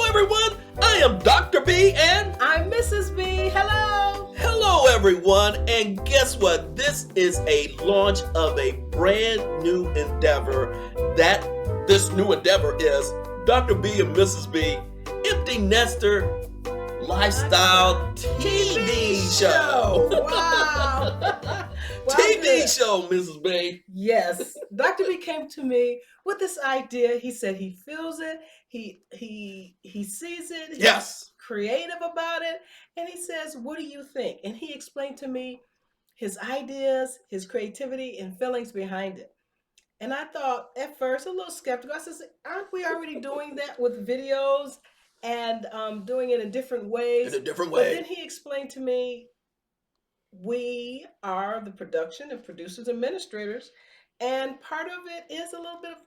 everyone. I am Dr. B and I'm Mrs. B. Hello. Hello, everyone. And guess what? This is a launch of a brand new endeavor. This new endeavor is Dr. B and Mrs. B Empty Nester Lifestyle TV show. Wow. TV show, Mrs. B. Yes. Dr. B came to me with this idea. He said he feels it. He sees it. He's Yes. creative about it. And he says, what do you think? And he explained to me his ideas, his creativity, and feelings behind it. And I thought at first a little skeptical. I said, aren't we already doing that with videos and doing it in different ways? In a different But way. then he explained to me, we are the production and producers, administrators, and part of it is a little bit of,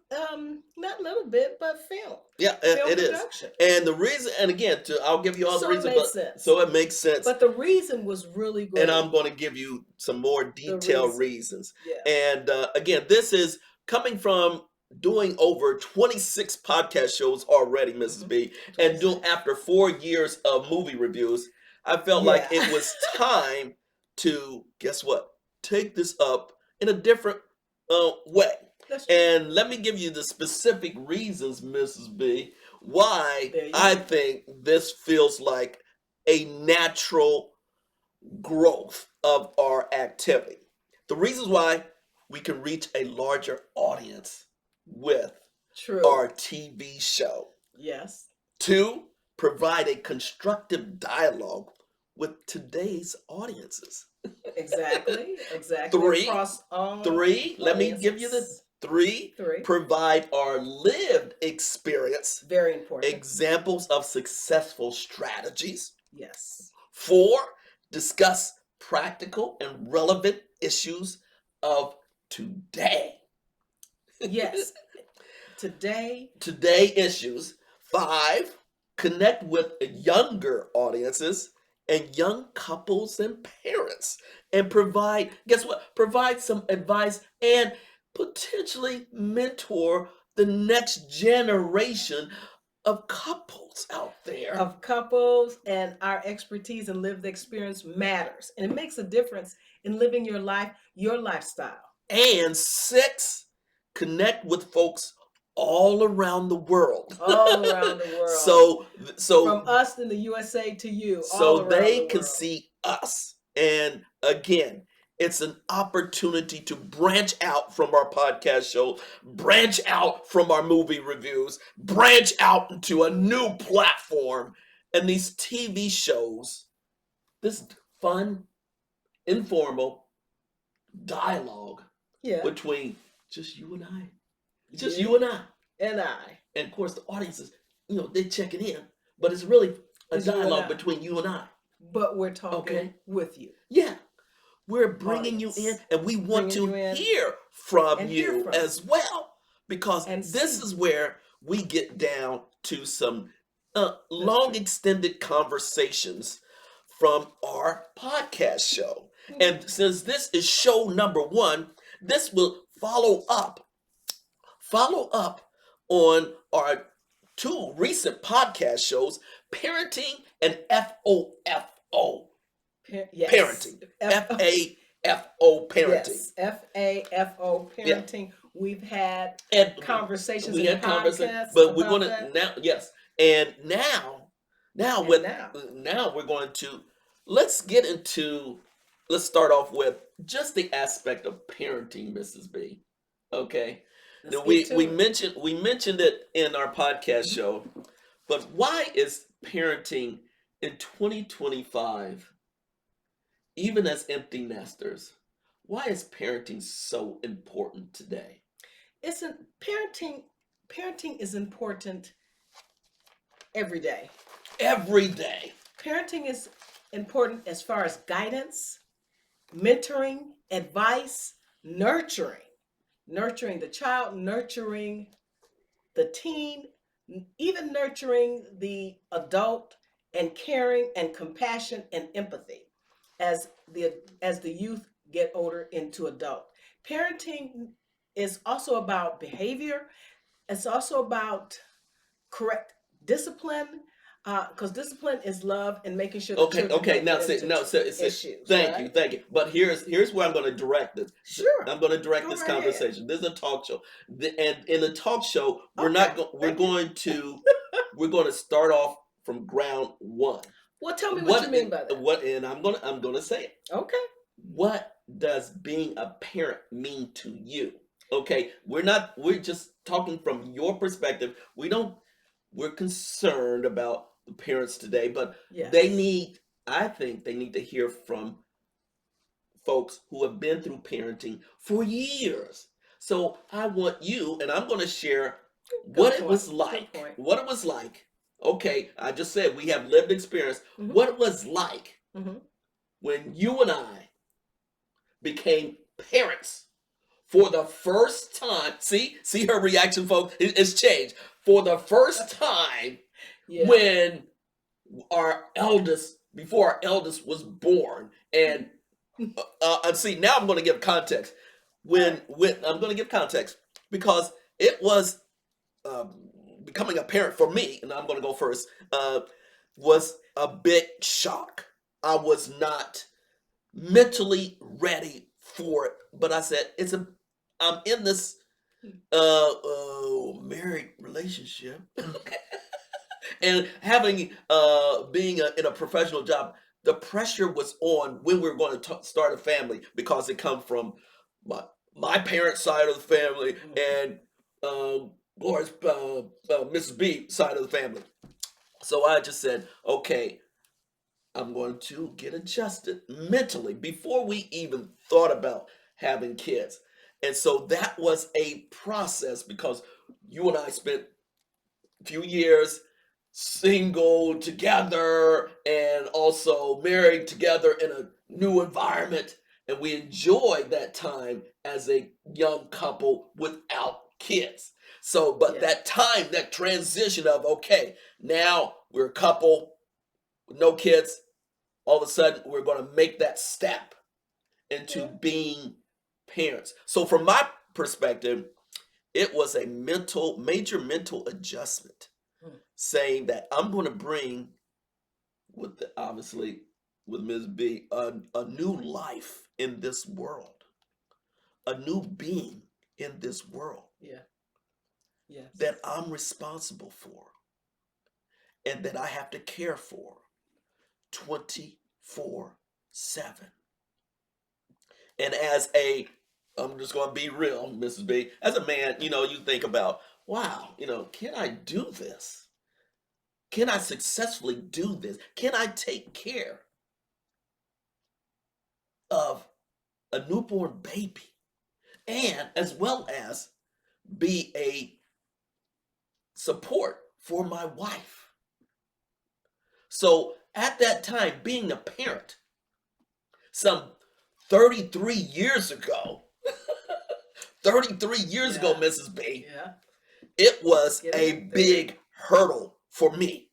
not a little bit, but film. Yeah, Film it is. production. And the reason, and again, I'll give you all the So it reasons, makes sense. so it makes sense. But the reason was really great. And I'm going to give you some more detailed reasons. Yeah. And again, this is coming from doing over 26 podcast shows already, Mrs. B, and after 4 years of movie reviews, I felt like it was time to, guess what, take this up in a different way. And let me give you the specific reasons, Mrs. B, why I think this feels like a natural growth of our activity. The reasons why we can reach a larger audience with our TV show. Yes. 2, provide a constructive dialogue with today's audiences. Exactly. 3, Across all let me give you the 3, provide our lived experience. Very important. Examples of successful strategies. Yes. 4, discuss practical and relevant issues of today. Yes. Today issues. 5, connect with younger audiences and young couples and parents, and provide some advice and potentially mentor the next generation of couples out there. And our expertise and lived experience matters. And it makes a difference in living your life, your lifestyle. And 6, connect with folks all around the world. All around the world. So from us in the USA to you. So they can see us. And again, it's an opportunity to branch out from our podcast show, branch out from our movie reviews, branch out into a new platform. And these TV shows, this fun, informal dialogue between just you and I. Just you and I. And I. And of course, the audiences, they're checking in. But it's really a dialogue between you and I. But we're talking with you. Yeah. We're bringing you in, and we want to hear from you as well. Because this is where we get down to some long extended conversations from our podcast show. And since this is show number 1, this will follow up on our 2 recent podcast shows, Parenting and FOFO. Parenting. FAFO Parenting. Yes, FAFO Parenting. Yeah. We've had conversations and podcasts. But we're going to now, yes. And now we're going to let's start off with just the aspect of parenting, Mrs. B. Okay. Now, we mentioned it in our podcast show, but why is parenting in 2025, even as empty nesters, why is parenting so important today? Parenting is important every day. Every day. Parenting is important as far as guidance, mentoring, advice, nurturing the child, nurturing the teen, even nurturing the adult, and caring and compassion and empathy as the youth get older into adult. Parenting is also about behavior. It's also about discipline, because discipline is love and making sure the Okay, children okay. don't Now, get say, into no, say, issues, thank you, right? thank you. But here's where I'm going to direct this. Sure. I'm going to direct Go this right ahead. conversation. This is a talk show, and in the talk show, Okay. we're Thank you. going to we're going to start off from ground one. Well, tell me what you mean by that. What? And I'm gonna say it. Okay. What does being a parent mean to you? Okay, we're just talking from your perspective. We're concerned about the parents today, but Yes. I think they need to hear from folks who have been through parenting for years. So I want you, and I'm going to share what Good it point. was Good like. point. What it was like. Okay, I just said we have lived experience. Mhm. What it was like Mhm. when you and I became parents for the first time. See her reaction, folks. It's changed for the first time Yeah. when before our eldest was born. And see, now I'm going to give context. When I'm going to give context because it was um, becoming a parent for me, and I'm going to go first. Was a big shock. I was not mentally ready for it, but I said I'm in this married relationship and having being in a professional job. The pressure was on when we were going to start a family because it come from my parents' side of the family and Laura's Mrs. B side of the family. So I just said, okay, I'm going to get adjusted mentally before we even thought about having kids. And so that was a process because you and I spent a few years single together and also married together in a new environment. And we enjoyed that time as a young couple without kids. So, but Yeah. that time, that transition of, okay, now we're a couple with no kids, all of a sudden we're going to make that step into being parents. So from my perspective, it was a major mental adjustment saying that I'm going to bring obviously with Ms. B a new life in this world, a new being in this world. Yeah. Yes. That I'm responsible for and that I have to care for 24/7. And I'm just going to be real, Mrs. B. As a man, you think about, wow, can I do this? Can I successfully do this? Can I take care of a newborn baby and as well as be a support for my wife? So at that time, being a parent, some 33 years ago, 33 years ago, Mrs. B, Yeah. it was Getting a up there. big hurdle for me.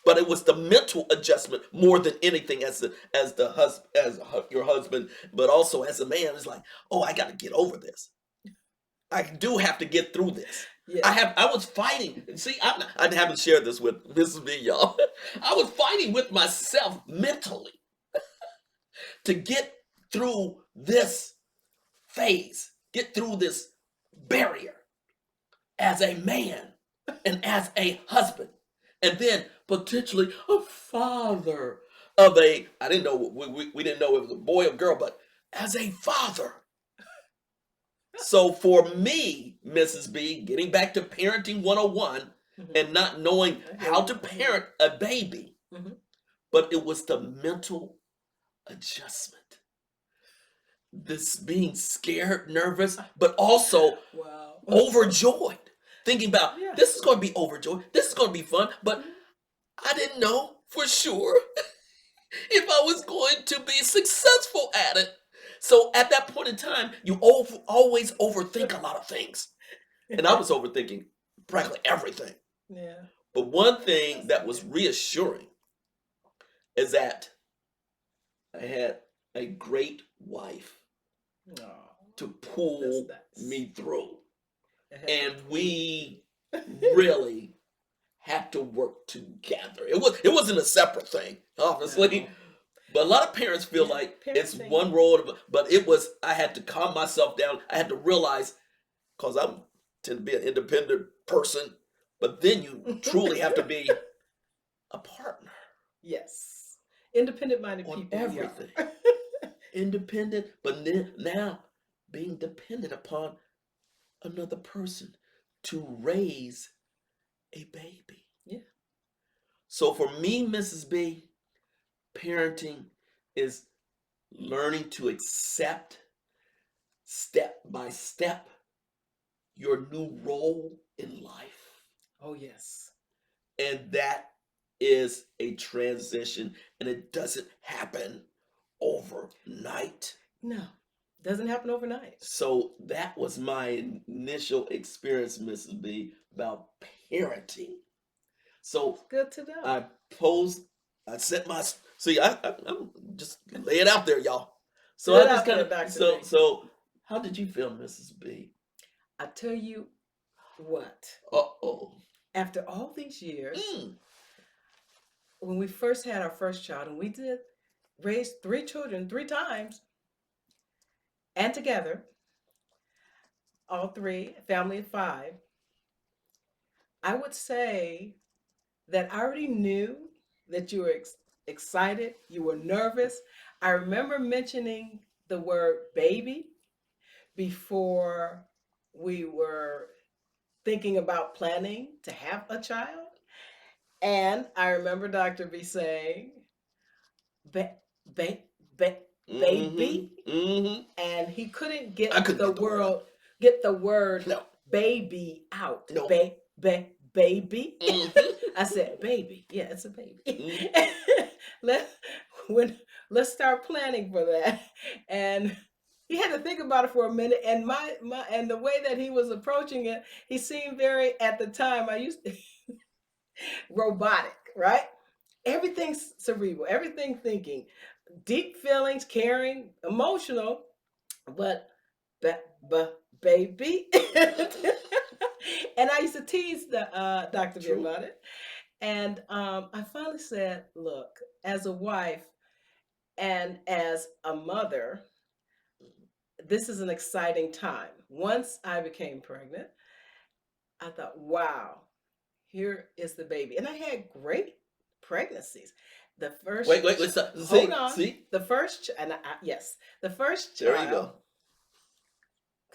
But it was the mental adjustment more than anything as your husband, but also as a man. It's like, oh, I got to get over this. I do have to get through this. Yeah. I was fighting. See, I haven't shared this with Mrs. B, y'all. I was fighting with myself mentally to get through this phase, get through this barrier as a man and as a husband, and then potentially a father of I didn't know, we didn't know it was a boy or girl, but as a father. So for me, Mrs. B, getting back to parenting 101 and not knowing how to parent a baby, but it was the mental adjustment. This being scared, nervous, but also overjoyed. Thinking about this is going to be overjoyed. This is going to be fun, but I didn't know for sure if I was going to be successful at it. So at that point in time, you always overthink a lot of things. And I was overthinking practically everything. Yeah. But one thing that was reassuring is that I had a great wife to pull me through. And we really had had to work together. It wasn't a separate thing, obviously. No. But a lot of parents feel Yeah, like it's parenting. one role, but it was, I had to calm myself down. I had to realize, because I tend to be an independent person, but then you truly have to be a partner Yes. Independent-minded on people we are. everything. Independent, but now being dependent upon another person to raise a baby. Yeah. So for me, Mrs. B, parenting is learning to accept step by step your new role in life. Oh, yes. And that is a transition, and it doesn't happen overnight. No, doesn't happen overnight. So that was my initial experience, Mrs. B, about parenting. So It's good to know. I set my, see, I'm just lay it out there, y'all. So Put I it just out there, kind of, Dr. B. so how did you feel, Mrs. B? I tell you what, Uh-oh. after all these years, Mm. when we first had our first child, and we did raise 3 children 3 times, and together, all 3, family of 5, I would say that I already knew that you were excited, you were nervous. I remember mentioning the word baby before we were thinking about planning to have a child. And I remember Dr. B saying, ba- ba- ba- baby. Mm-hmm. And he couldn't I couldn't get the word out. get the word No. baby out. No. Baby. Mm-hmm. I said, baby. Yeah, it's a baby. Mm-hmm. Let's start planning for that. And he had to think about it for a minute. And my and the way that he was approaching it, he seemed very, at the time I used to robotic, right? Everything's cerebral, everything thinking, deep feelings, caring, emotional, but baby. And I used to tease the Dr. B True. about it. And I finally said, look, as a wife and as a mother, this is an exciting time. Once I became pregnant, I thought, wow, here is the baby. And I had great pregnancies. The first, Wait, let's hold on. see. The first, and yes, the first There you child go.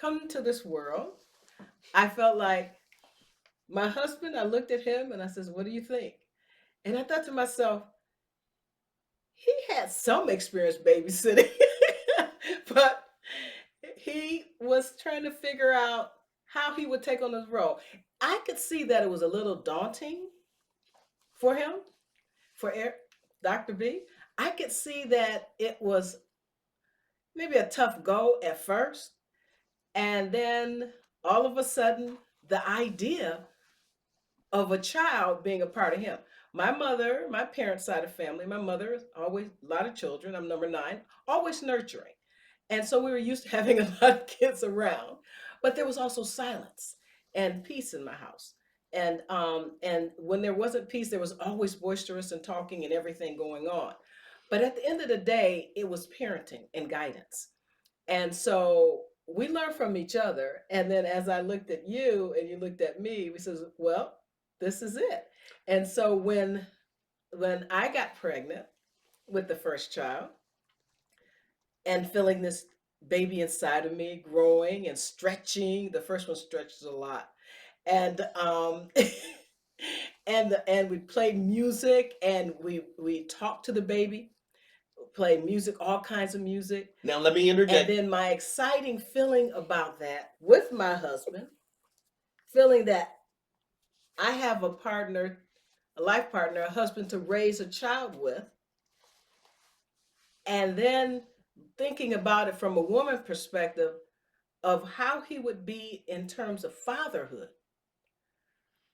come to this world, I felt like my husband, I looked at him and I says, what do you think? And I thought to myself, he had some experience babysitting, but he was trying to figure out how he would take on this role. I could see that it was a little daunting for him, for Dr. B. I could see that it was maybe a tough go at first. And then all of a sudden, the idea of a child being a part of him. My mother, my parents' side of family, my mother is always a lot of children. I'm number 9, always nurturing. And so we were used to having a lot of kids around, but there was also silence and peace in my house. And when there wasn't peace, there was always boisterous and talking and everything going on. But at the end of the day, it was parenting and guidance. And so we learned from each other. And then as I looked at you and you looked at me, we said, well, this is it. And so when I got pregnant with the first child and feeling this baby inside of me growing and stretching, the first one stretches a lot. And and we played music and we talked to the baby, play music, all kinds of music. Now let me interject. And then my exciting feeling about that with my husband, feeling that I have a partner, a life partner, a husband to raise a child with. And then thinking about it from a woman perspective of how he would be in terms of fatherhood.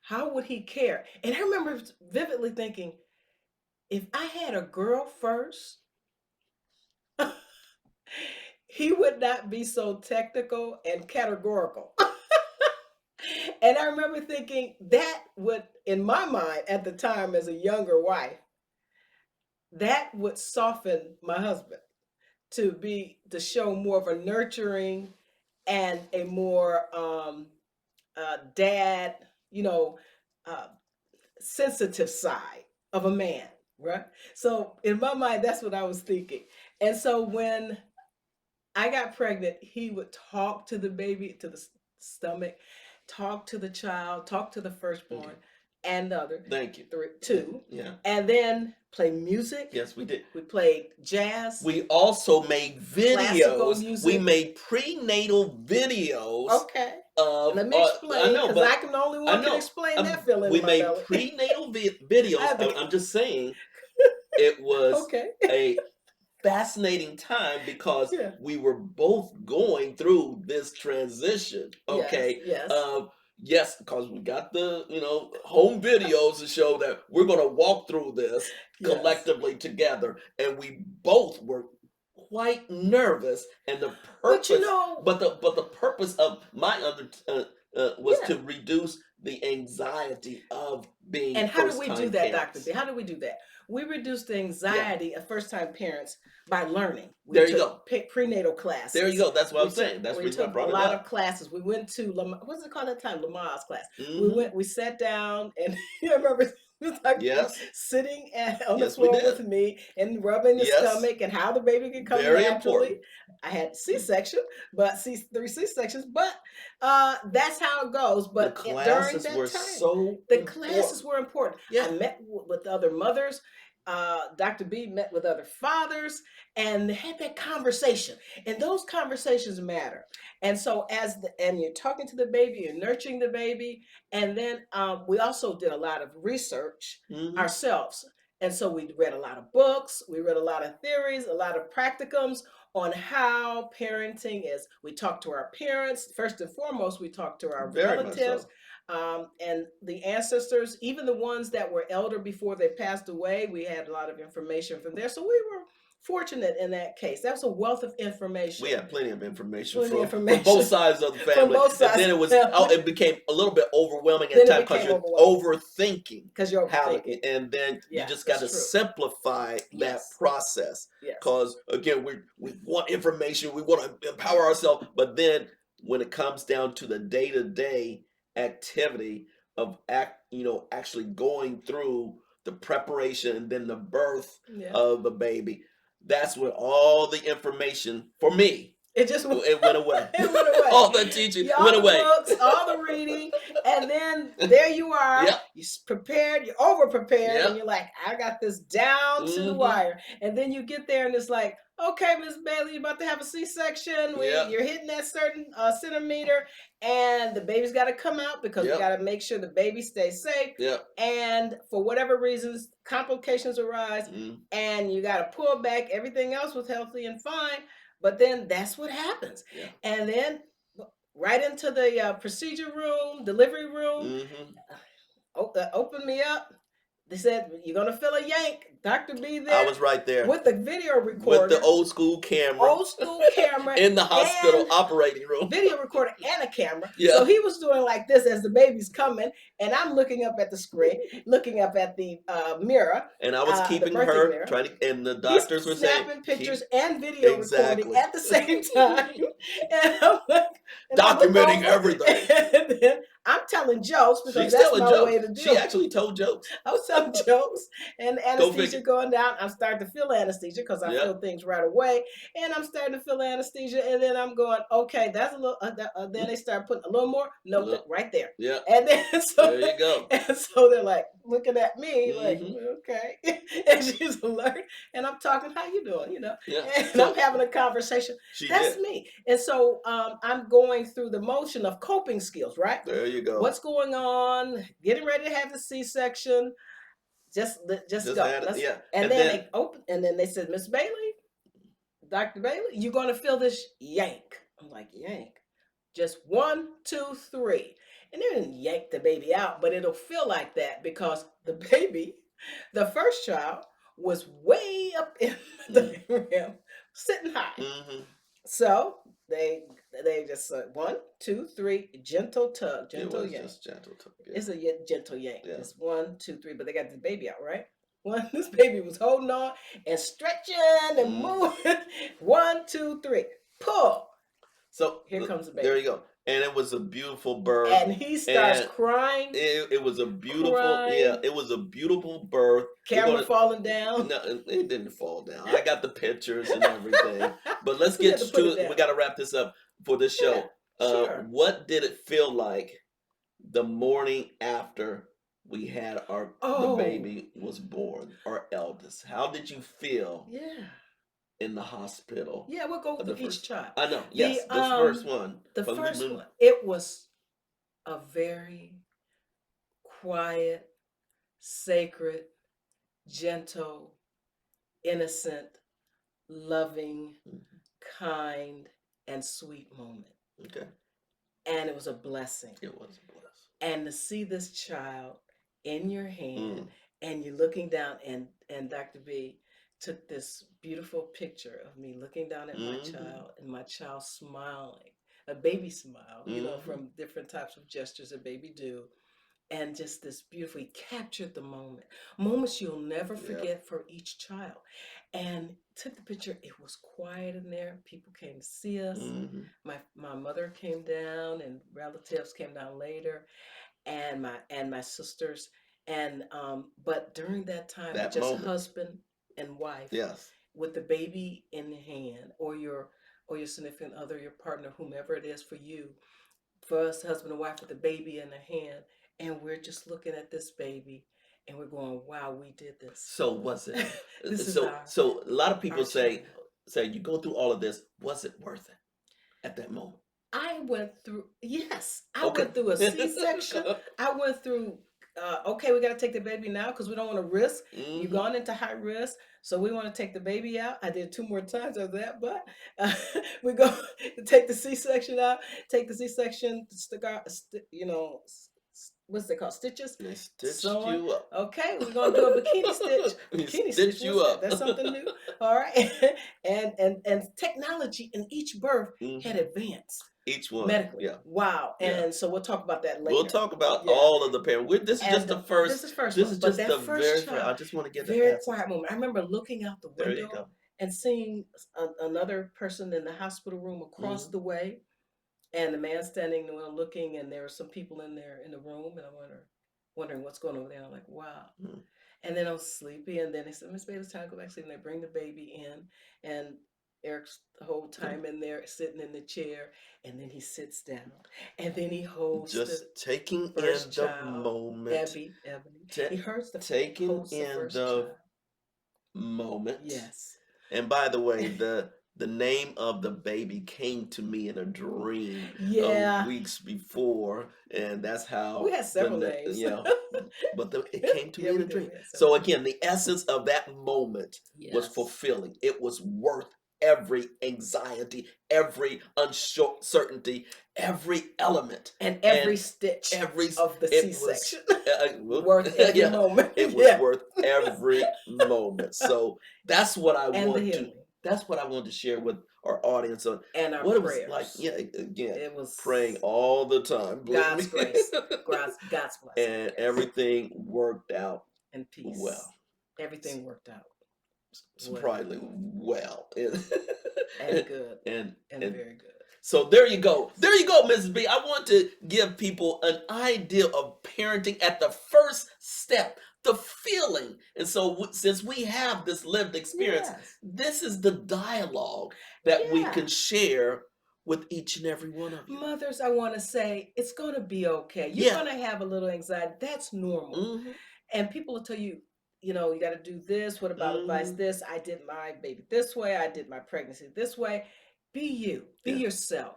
How would he care? And I remember vividly thinking, if I had a girl first, he would not be so technical and categorical. And I remember thinking that would, in my mind at the time as a younger wife, that would soften my husband to show more of a nurturing and a more dad, you know, uh, sensitive side of a man, right? So in my mind, that's what I was thinking. And so when I got pregnant, he would talk to the baby, to the stomach, talk to the child, talk to the firstborn, Okay. and the other Thank you. two, Yeah. and then play music. Yes, we did. We played jazz, We also made classical videos. We music. made prenatal videos Okay, of. let me I explain know, because but I can only I one can know. explain that feeling We in my made belly. prenatal I videos. have to. I'm just saying, it was Okay. a fascinating time because Yeah. we were both going through this transition. Yes. Okay. Yes. Yes, because we got the home videos to show that we're going to walk through this Yes. collectively together, and we both were quite nervous. And the But purpose, but the purpose of my was Yeah. to reduce the anxiety of being And how do we do first-time that, Dr. parents. B? How do we do that? We reduce the anxiety of first-time parents by learning. We There you took prenatal classes. There you go. That's what We I'm saying. That's the we reason I took a brought it lot up. of classes. We went to what's it called at the time? Lamaze class. Mhm. We sat down, and I remember Dr. B Yes. sitting on the Yes, we floor did. with me and rubbing the Yes. stomach and how the baby could come Very naturally. important. I had C-section, but three C-sections, but that's how it goes. The But during classes that were time, so the important. classes were important. Yeah. I met with other mothers. Dr. B met with other fathers, and they had that conversation. And those conversations matter. And so, and you're talking to the baby, you're nurturing the baby, and then we also did a lot of research Mhm. ourselves. And so we read a lot of books, we read a lot of theories, a lot of practicums on how parenting is. We talked to our parents. First and foremost, we talked to our Very much relatives so. and the ancestors, even the ones that were elder before they passed away. We had a lot of information from there. So we were fortunate in that case. That was a wealth of information. We had plenty of information, Plenty of from information. both sides of the family. From both sides and then of it was the family. it became a little bit overwhelming Then at it times because became you're overthinking. Because you're How overthinking. and then you Yeah, just got to that's true. simplify that Yes. process. Yes. Because again, we want information, we want to empower ourselves, but then when it comes down to the day-to-day activity of actually going through the preparation and then the birth Yeah. of the baby, that's when all the information for me It just it went away. It went away. All the teaching all went the away. books, all the reading, and then there you are. Yep. You're prepared, you're over prepared, Yep. and you're like, I got this down to the Mhm. wire. And then you get there, and it's like, okay, Miss Bailey, you're about to have a C-section. Yep. You're hitting that certain centimeter, and the baby's got to come out because we Yep. got to make sure the baby stays safe. Yep. And for whatever reasons, complications arise, and you got to pull back. Everything else was healthy and fine. But then that's what happens. Yeah. And then right into the procedure room, delivery room, open me up. They said, you're going to feel a yank. Dr. B there. I was right there. With the video recorder. With the old school camera. Old school camera. In the hospital operating room. Video recorder and a camera. Yeah. So he was doing like this as the baby's coming. And I'm looking up at the screen, looking up at the mirror. And I was keeping her, mirror. trying to, and the doctors were saying. Snapping pictures and video recording at the same time. And I'm like, documenting everything. And then I'm telling jokes because She's that's telling my jokes. way to do She it. actually told jokes. I was telling jokes and anesthesia figure. going down. I'm starting to feel anesthesia because I Yep. feel things right away. And I'm starting to feel anesthesia. And then I'm going, okay, that's a little, then they start putting a little more. No, Look. right there. Yeah. And then so There you go. And so they're like looking at me like, Mhm. okay. And she's alert. And I'm talking, how you doing? You know? Yeah. And I'm having a conversation. She That's did. me. And so I'm going through the motion of coping skills, right? There you go. What's going on? Getting ready to have the C-section. Just go. Yeah. And then they open, and then they said, Miss Bailey, Dr. Bailey, you're gonna feel this yank. I'm like, yank. Just 1, 2, 3. And they didn't yank the baby out, but it'll feel like that because the baby, the first child, was way up in the rim, sitting high. Mhm. So they They just said 1, 2, 3, gentle tug, It gentle was yank. just gentle tug. Yeah. It's a gentle yank. Yeah. It's 1, 2, 3, but they got the baby out, right? This baby was holding on and stretching and moving. 1, 2, 3, pull. So here comes the baby. There you go. And it was a beautiful birth. And he starts crying. It was a beautiful, yeah, it was a beautiful birth. Camera falling down. No, it didn't fall down. I got the pictures and everything. But let's get to it. We got to wrap this up for this show. Sure. What did it feel like the morning after we had the baby was born, our eldest? How did you feel? Yeah. In the hospital. Yeah, we'll go through each child. I know. Yes, this first one. The first one. It was a very quiet, sacred, gentle, innocent, loving, kind, and sweet moment. Okay. And it was a blessing. It was a blessing. And to see this child in your hand, and you're looking down, and Dr. B took this beautiful picture of me looking down at my child, and my child smiling, a baby smile, you know, from different types of gestures a baby do. And just this beautifully captured the moment. Moments you'll never forget for each child. And took the picture. It was quiet in there. People came to see us. My mother came down, and relatives came down later, and my sisters. And but during that time, just moment. Husband and wife, yes, with the baby in hand, or your significant other, your partner, whomever it is for you. For us, husband and wife with the baby in the hand, and we're just looking at this baby, and we're going, "Wow, we did this." So was it? So a lot of people say you go through all of this. Was it worth it at that moment? I went through. Yes, I went through a C-section. I went through. Okay, we got to take the baby now because we don't want to risk. You've gone into high risk, so we want to take the baby out. I did 2 more times of that, but we go take the C-section out. Take the C-section, stick out, you know, what's it called? Stitches. They stitched you up. Okay, we're gonna do a bikini stitch. Bikini stitch you up. That's something new. All right, and technology in each birth had advanced. Each one medically. Yeah. Wow. And so we'll talk about that later. We'll talk about all of the parents. This is just the first. This is first. This is just the very first. I just want to get very quiet moment. I remember looking out the window. There you go. And seeing another person in the hospital room across the way, and the man standing there looking, and there were some people in there in the room, and I'm wondering what's going on over there. I'm like, wow. And then I was sleepy, and then they said, "Miss Bailey, it's time to go back to sleep." And they bring the baby in, and Eric's the whole time in there sitting in the chair, and then he sits down, and then he holds taking in the moment. Ebony. He hurts taking in the moment. Yes. And by the way, the name of the baby came to me in a dream weeks before, and that's how we had several names. But it came to me in a dream. So again, the essence of that moment was fulfilling. It was worth every anxiety, every uncertainty, every element, and every stitch of the C-section. Worth every moment. It was worth every moment. So that's what I want to. That's what I wanted to share with our audience on and our what prayers. It was like. Again, it was praying all the time. God's grace, God's blessing, and everything worked out in peace. Well, everything worked out surprisingly well, and good, and very good. So there you go. There you go, Mrs. B. I want to give people an idea of parenting at the first step, the feeling. And so since we have this lived experience, this is the dialogue that we can share with each and every one of you. Mothers, I want to say, it's going to be okay. You're going to have a little anxiety. That's normal. And people will tell you, you know, you got to do this. What about advice this? I did my baby this way. I did my pregnancy this way. Be you. Be yourself.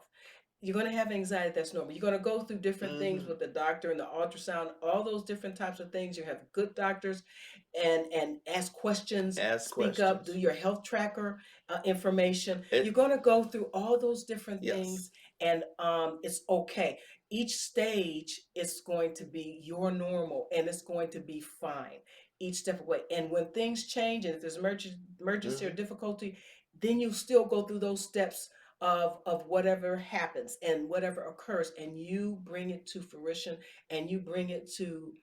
You're going to have anxiety. That's normal. You're going to go through different things with the doctor and the ultrasound, all those different types of things. You have good doctors and ask questions, speak up, do your health tracker information. You're going to go through all those different things, and it's okay. Each stage is going to be your normal, and it's going to be fine each step away. And when things change, and if there's emergency or difficulty, then you still go through those steps of whatever happens and whatever occurs, and you bring it to fruition, and you bring it to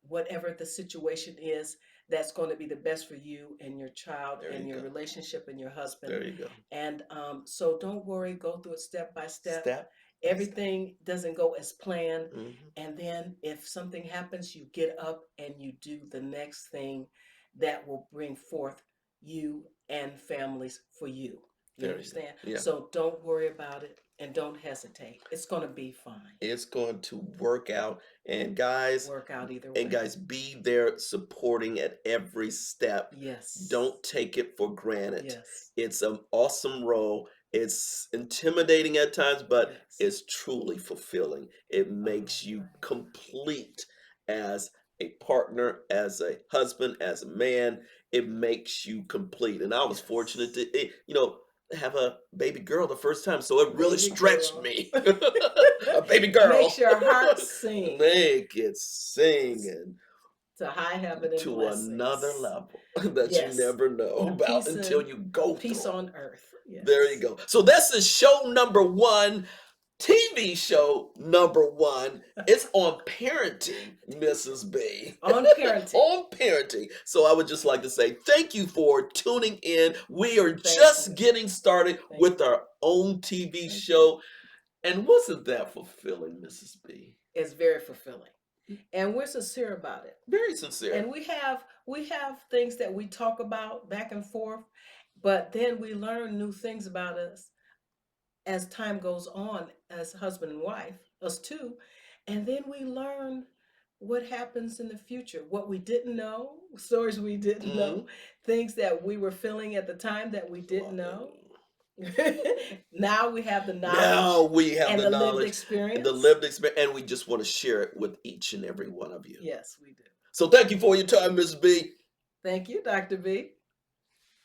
whatever the situation is that's going to be the best for you and your child There and you your go. relationship and your husband. There you go. And so don't worry, go through it step by step. Step by step. Everything doesn't go as planned. Mhm. And then if something happens, you get up and you do the next thing that will bring forth you and families for you. You There you go. understand? Yeah. So don't worry about it and don't hesitate. It's going to be fine. It's going to work out. And guys, Work out either way. and guys, be there supporting at every step. Yes. Don't take it for granted. Yes. It's an awesome role. It's intimidating at times, but Yes. it's truly fulfilling. It makes you right. complete as a partner, as a husband, as a man. It makes you complete. And I was Yes. fortunate to, have a baby girl the first time, so it really Baby stretched girl. me. A baby girl. Makes your heart sing Make it sing and to high heaven and to blessings. another level that you Yes. never know And about peace until and- you go Peace through it. on earth. Yes. There you go. So this is show number 1, TV show number 1. It's on parenting, Mrs. B. On parenting. On parenting. So I would just like to say thank you for tuning in. We are Thank just you. getting started Thank with you. our own TV Thank show. And wasn't that fulfilling, Mrs. B? It's very fulfilling. And we're sincere about it. Very sincere. And we have things that we talk about back and forth, but then we learn new things about us as time goes on, as husband and wife, us too. And then we learn what happens in the future, what we didn't know, stories we didn't know, things that we were feeling at the time that we didn't know. Now we have the knowledge. Now we have and the lived knowledge experience. and the lived experience, and we just want to share it with each and every one of you. Yes, we do. So thank you for your time, Ms. B. Thank you, Dr. B.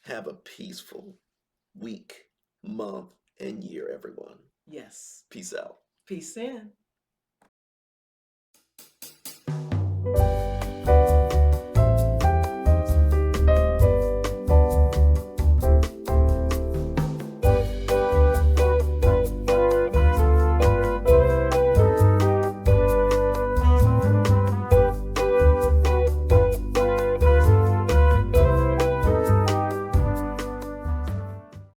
Have a peaceful week, month, and year, everyone. Yes. Peace out. Peace in.